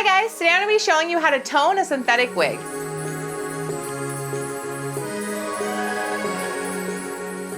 Hi guys, today I'm going to be showing you how to tone a synthetic wig.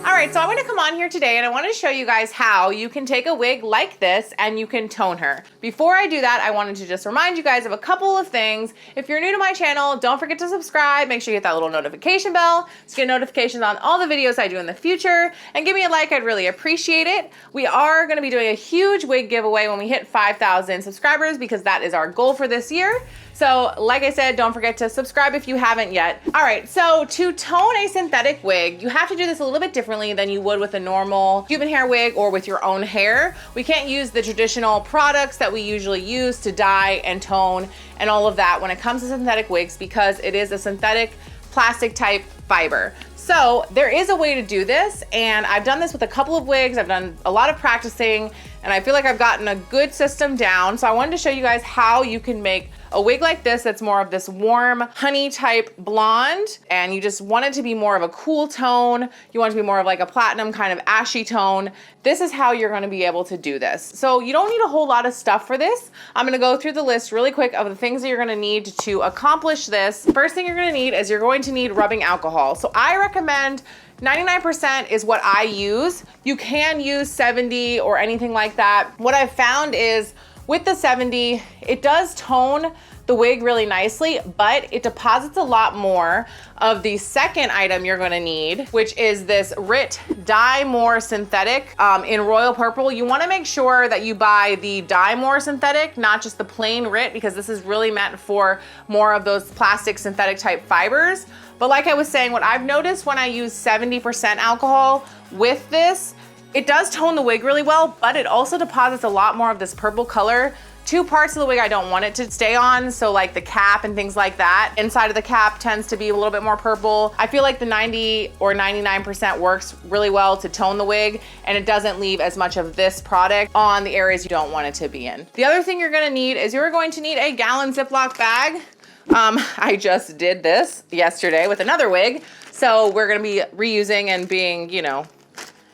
Alright, so I want to come on here today and I want to show you guys how you can take a wig like this and you can tone her. Before I do that, I wanted to just remind you guys of a couple of things. If you're new to my channel, don't forget to subscribe. Make sure you hit that little notification bell to get notifications on all the videos I do in the future. And give me a like, I'd really appreciate it. We are going to be doing a huge wig giveaway when we hit 5,000 subscribers because that is our goal for this year. So like I said, don't forget to subscribe if you haven't yet. All right, so to tone a synthetic wig, you have to do this a little bit differently than you would with a normal human hair wig or with your own hair. We can't use the traditional products that we usually use to dye and tone and all of that when it comes to synthetic wigs because it is a synthetic plastic type fiber. So there is a way to do this, and I've done this with a couple of wigs. I've done a lot of practicing, and I feel like I've gotten a good system down. So I wanted to show you guys how you can make a wig like this that's more of this warm honey type blonde, and you just want it to be more of a cool tone. You want it to be more of like a platinum kind of ashy tone. This is how you're gonna be able to do this. So you don't need a whole lot of stuff for this. I'm gonna go through the list really quick of the things that you're gonna need to accomplish this. First thing you're gonna need is you're going to need rubbing alcohol. So I recommend 99% is what I use. You can use 70 or anything like that. What I've found is with the 70, it does tone the wig really nicely, but it deposits a lot more of the second item you're gonna need, which is this Rit Dyemore Synthetic in Royal Purple. You wanna make sure that you buy the Dyemore Synthetic, not just the plain Rit, because this is really meant for more of those plastic synthetic type fibers. But like I was saying, what I've noticed when I use 70% alcohol with this, it does tone the wig really well, but it also deposits a lot more of this purple color. Two parts of the wig I don't want it to stay on, so like the cap and things like that. Inside of the cap tends to be a little bit more purple. I feel like the 90 or 99% works really well to tone the wig, and it doesn't leave as much of this product on the areas you don't want it to be in. The other thing you're gonna need is you're going to need a gallon Ziploc bag. I just did this yesterday with another wig, so we're gonna be reusing and being, you know,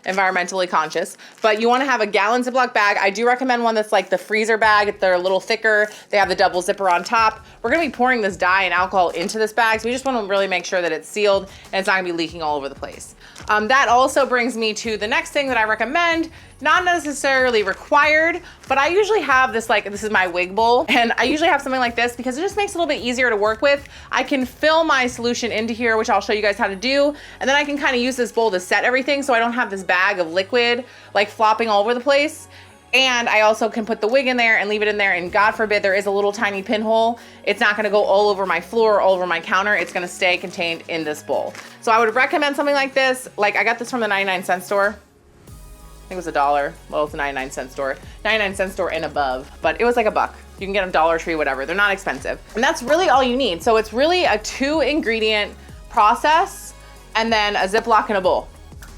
environmentally conscious, but you want to have a gallon Ziploc bag. I do recommend one that's like the freezer bag. They're a little thicker. They have the double zipper on top. We're going to be pouring this dye and alcohol into this bag, so we just want to really make sure that it's sealed and it's not going to be leaking all over the place. That also brings me to the next thing that I recommend. Not necessarily required, but I usually have this, like, this is my wig bowl, and I usually have something like this because it just makes it a little bit easier to work with. I can fill my solution into here, which I'll show you guys how to do, and then I can kind of use this bowl to set everything so I don't have this bag of liquid like flopping all over the place. And I also can put the wig in there and leave it in there, and God forbid there is a little tiny pinhole, it's not gonna go all over my floor, all over my counter. It's gonna stay contained in this bowl. So I would recommend something like this. Like, I got this from the 99-cent store. I think it was $1. Well, it's a 99-cent store. 99-cent store and above, but it was like $1. You can get them Dollar Tree, whatever. They're not expensive. And that's really all you need. So it's really a 2-ingredient process and then a Ziploc and a bowl,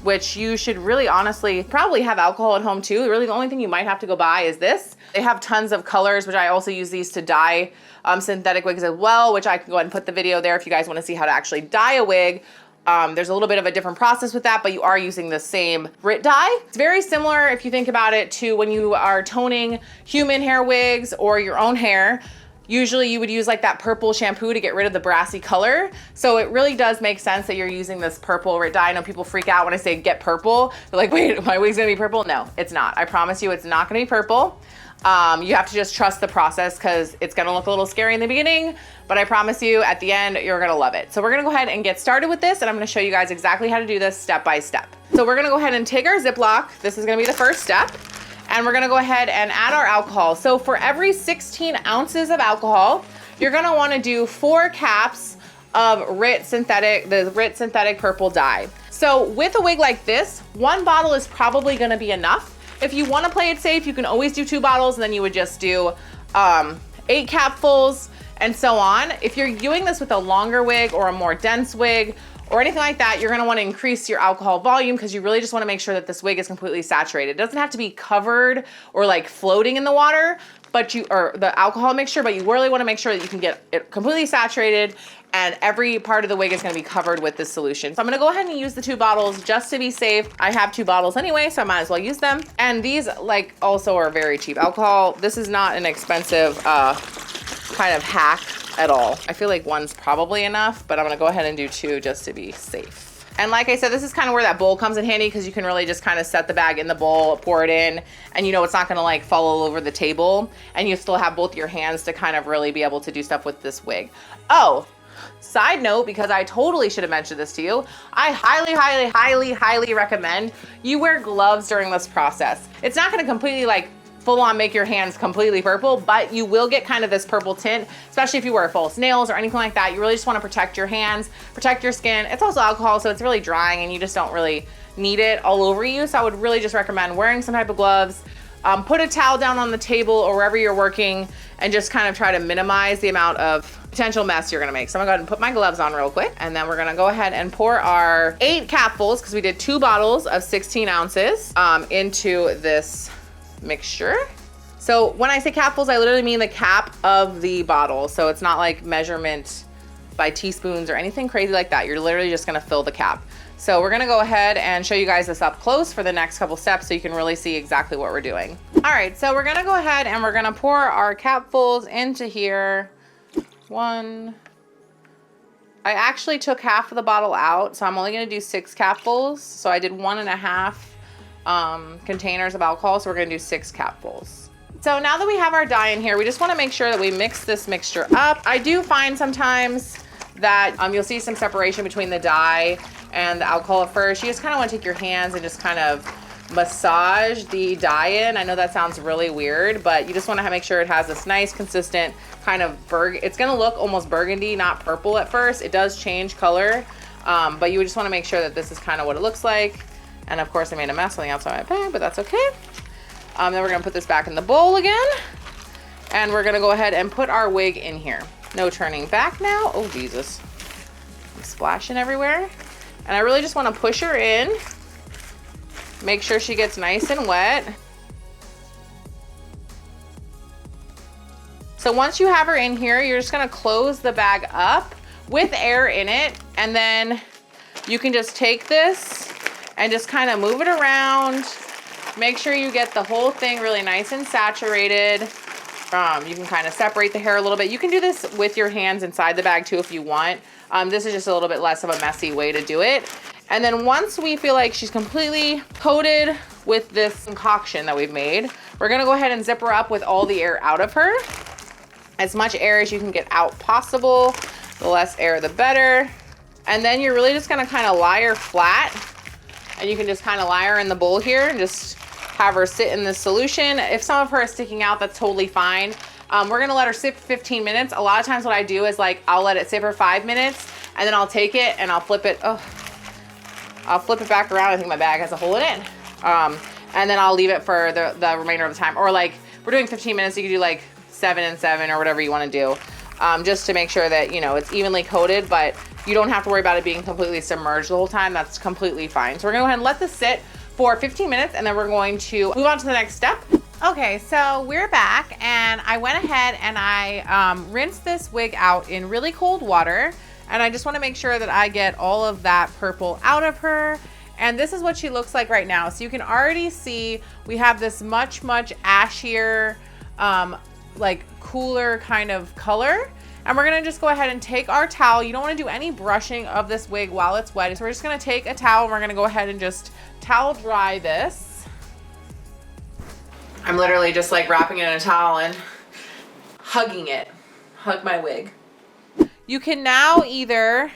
which you should really honestly probably have alcohol at home too. Really the only thing you might have to go buy is this. They have tons of colors, which I also use these to dye synthetic wigs as well, which I can go ahead and put the video there if you guys want to see how to actually dye a wig. There's a little bit of a different process with that, but you are using the same Rit dye. It's very similar if you think about it to when you are toning human hair wigs or your own hair. Usually you would use like that purple shampoo to get rid of the brassy color. So it really does make sense that you're using this purple Rit dye. I know people freak out when I say get purple. They're like, wait, my wig's gonna be purple? No, it's not. I promise you it's not gonna be purple. You have to just trust the process because it's gonna look a little scary in the beginning, but I promise you at the end, you're gonna love it. So we're gonna go ahead and get started with this, and I'm gonna show you guys exactly how to do this step by step. So we're gonna go ahead and take our Ziploc. This is gonna be the first step. And we're gonna go ahead and add our alcohol. So for every 16 ounces of alcohol, you're gonna wanna do 4 caps of Rit Synthetic, the Rit Synthetic purple dye. So with a wig like this, 1 bottle is probably gonna be enough. If you wanna play it safe, you can always do 2 bottles, and then you would just do 8 capfuls and so on. If you're doing this with a longer wig or a more dense wig, or anything like that, you're gonna wanna increase your alcohol volume because you really just wanna make sure that this wig is completely saturated. It doesn't have to be covered or like floating in the water, or the alcohol mixture, but you really wanna make sure that you can get it completely saturated and every part of the wig is gonna be covered with this solution. So I'm gonna go ahead and use the 2 bottles just to be safe. I have 2 bottles anyway, so I might as well use them. And these like also are very cheap. Alcohol, this is not an expensive kind of hack at all. I feel like one's probably enough, but I'm gonna go ahead and do 2 just to be safe. And like I said, this is kind of where that bowl comes in handy, because you can really just kind of set the bag in the bowl, pour it in, and you know it's not gonna like fall all over the table, and you still have both your hands to kind of really be able to do stuff with this wig. Oh, side note, because I totally should have mentioned this to you, I highly recommend you wear gloves during this process. It's not gonna completely like full on make your hands completely purple, but you will get kind of this purple tint, especially if you wear false nails or anything like that. You really just want to protect your hands, protect your skin. It's also alcohol, so it's really drying and you just don't really need it all over you. So I would really just recommend wearing some type of gloves. Put a towel down on the table or wherever you're working and just kind of try to minimize the amount of potential mess you're gonna make. So I'm gonna go ahead and put my gloves on real quick, and then we're gonna go ahead and pour our 8 capfuls, because we did 2 bottles of 16 ounces into this mixture. So when I say capfuls, I literally mean the cap of the bottle. So it's not like measurement by teaspoons or anything crazy like that. You're literally just gonna fill the cap. So we're gonna go ahead and show you guys this up close for the next couple steps so you can really see exactly what we're doing. All right, so we're gonna go ahead and we're gonna pour our capfuls into here. 1. I actually took half of the bottle out, so I'm only gonna do 6 capfuls. So I did 1.5 containers of alcohol, so we're gonna do 6 capfuls. So now that we have our dye in here, we just wanna make sure that we mix this mixture up. I do find sometimes that you'll see some separation between the dye and the alcohol at first. You just kinda wanna take your hands and just kind of massage the dye in. I know that sounds really weird, but you just wanna make sure it has this nice, consistent kind of it's gonna look almost burgundy, not purple at first. It does change color, but you just wanna make sure that this is kind of what it looks like. And of course I made a mess on the outside of my bag, but that's okay. Then we're gonna put this back in the bowl again. And we're gonna go ahead and put our wig in here. No turning back now. Oh, Jesus. I'm splashing everywhere. And I really just wanna push her in. Make sure she gets nice and wet. So once you have her in here, you're just gonna close the bag up with air in it. And then you can just take this and just kind of move it around. Make sure you get the whole thing really nice and saturated. You can kind of separate the hair a little bit. You can do this with your hands inside the bag too if you want. This is just a little bit less of a messy way to do it. And then once we feel like she's completely coated with this concoction that we've made, we're gonna go ahead and zip her up with all the air out of her. As much air as you can get out possible. The less air, the better. And then you're really just gonna kind of lie her flat. And you can just kind of lie her in the bowl here and just have her sit in this solution. If some of her is sticking out, that's totally fine. We're gonna let her sit for 15 minutes. A lot of times what I do is like, I'll let it sit for 5 minutes and then I'll take it and I'll flip it. Oh, I'll flip it back around. I think my bag has a hole in it. And then I'll leave it for the remainder of the time. Or like, we're doing 15 minutes, you can do like 7 and 7 or whatever you wanna do. Just to make sure that, you know, it's evenly coated, but you don't have to worry about it being completely submerged the whole time. That's completely fine. So we're gonna go ahead and let this sit for 15 minutes and then we're going to move on to the next step. Okay, so we're back and I went ahead and I rinsed this wig out in really cold water. And I just wanna make sure that I get all of that purple out of her. And this is what she looks like right now. So you can already see we have this much ashier, like cooler kind of color. And we're gonna just go ahead and take our towel. You don't wanna do any brushing of this wig while it's wet. So we're just gonna take a towel and we're gonna go ahead and just towel dry this. I'm literally just like wrapping it in a towel and hugging it. Hug my wig. You can now either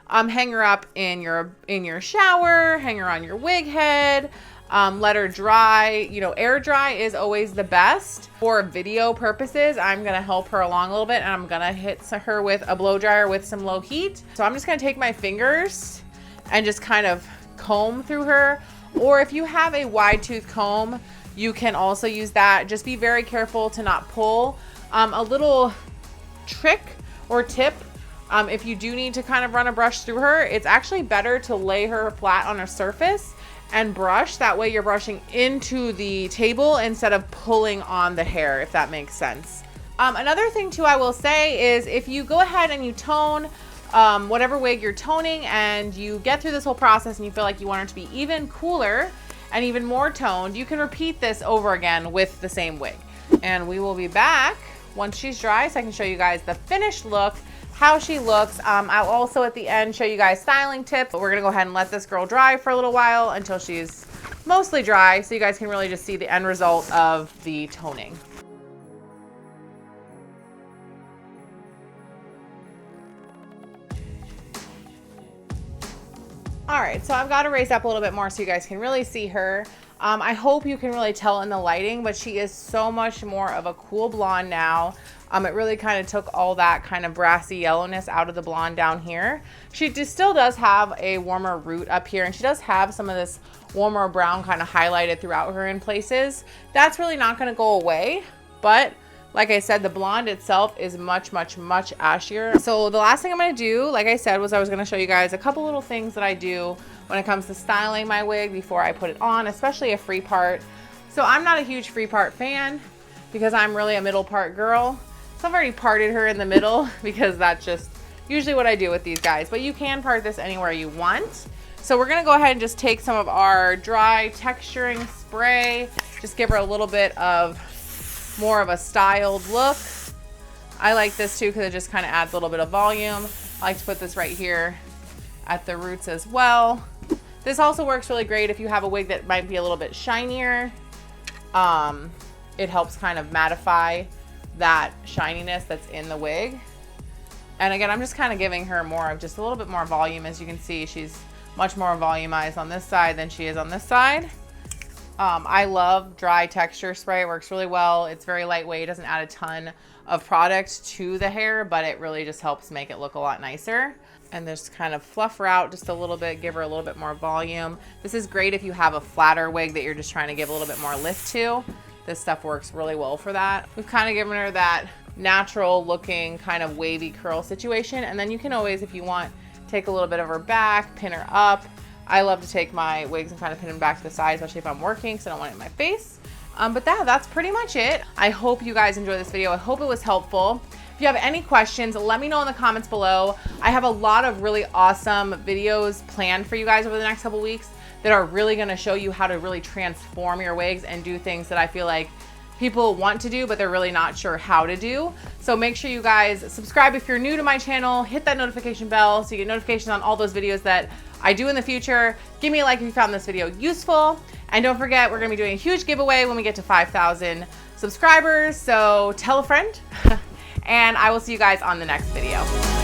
hang her up in your shower, hang her on your wig head, let her dry. You know, air dry is always the best. For video purposes, I'm gonna help her along a little bit and I'm gonna hit her with a blow dryer with some low heat. So I'm just gonna take my fingers and just kind of comb through her. Or if you have a wide tooth comb, you can also use that. Just be very careful to not pull. A little trick or tip, if you do need to kind of run a brush through her, it's actually better to lay her flat on a surface and brush. That way you're brushing into the table instead of pulling on the hair, if that makes sense. Another thing too I will say is if you go ahead and you tone whatever wig you're toning and you get through this whole process and you feel like you want her to be even cooler and even more toned, you can repeat this over again with the same wig. And we will be back once she's dry so I can show you guys the finished look, how she looks. I'll also at the end show you guys styling tips, but we're gonna go ahead and let this girl dry for a little while until she's mostly dry so you guys can really just see the end result of the toning. All right, so I've got to raise up a little bit more so you guys can really see her. I hope you can really tell in the lighting, but she is so much more of a cool blonde now. It really kind of took all that kind of brassy yellowness out of the blonde down here. She still does have a warmer root up here, and she does have some of this warmer brown kind of highlighted throughout her in places. That's really not going to go away, but like I said, the blonde itself is much, much, much ashier. So the last thing I'm gonna do, like I said, was I was gonna show you guys a couple little things that I do when it comes to styling my wig before I put it on, especially a free part. So I'm not a huge free part fan because I'm really a middle part girl. So I've already parted her in the middle because that's just usually what I do with these guys, but you can part this anywhere you want. So we're gonna go ahead and just take some of our dry texturing spray, just give her a little bit of more of a styled look. I like this too because it just kind of adds a little bit of volume. I like to put this right here at the roots as well. This also works really great if you have a wig that might be a little bit shinier. It helps kind of mattify that shininess that's in the wig. And again, I'm just kind of giving her more of just a little bit more volume. As you can see, she's much more volumized on this side than she is on this side. I love dry texture spray. It works really well. It's very lightweight. It doesn't add a ton of product to the hair, but it really just helps make it look a lot nicer. And just kind of fluff her out just a little bit, give her a little bit more volume. This is great if you have a flatter wig that you're just trying to give a little bit more lift to. This stuff works really well for that. We've kind of given her that natural looking kind of wavy curl situation. And then you can always, if you want, take a little bit of her back, pin her up. I love to take my wigs and kind of pin them back to the side, especially if I'm working, because I don't want it in my face. But that's pretty much it. I hope you guys enjoyed this video. I hope it was helpful. If you have any questions, let me know in the comments below. I have a lot of really awesome videos planned for you guys over the next couple weeks that are really gonna show you how to really transform your wigs and do things that I feel like people want to do, but they're really not sure how to do. So make sure you guys subscribe if you're new to my channel, hit that notification bell so you get notifications on all those videos that I do in the future. Give me a like if you found this video useful. And don't forget, we're gonna be doing a huge giveaway when we get to 5,000 subscribers. So tell a friend and I will see you guys on the next video.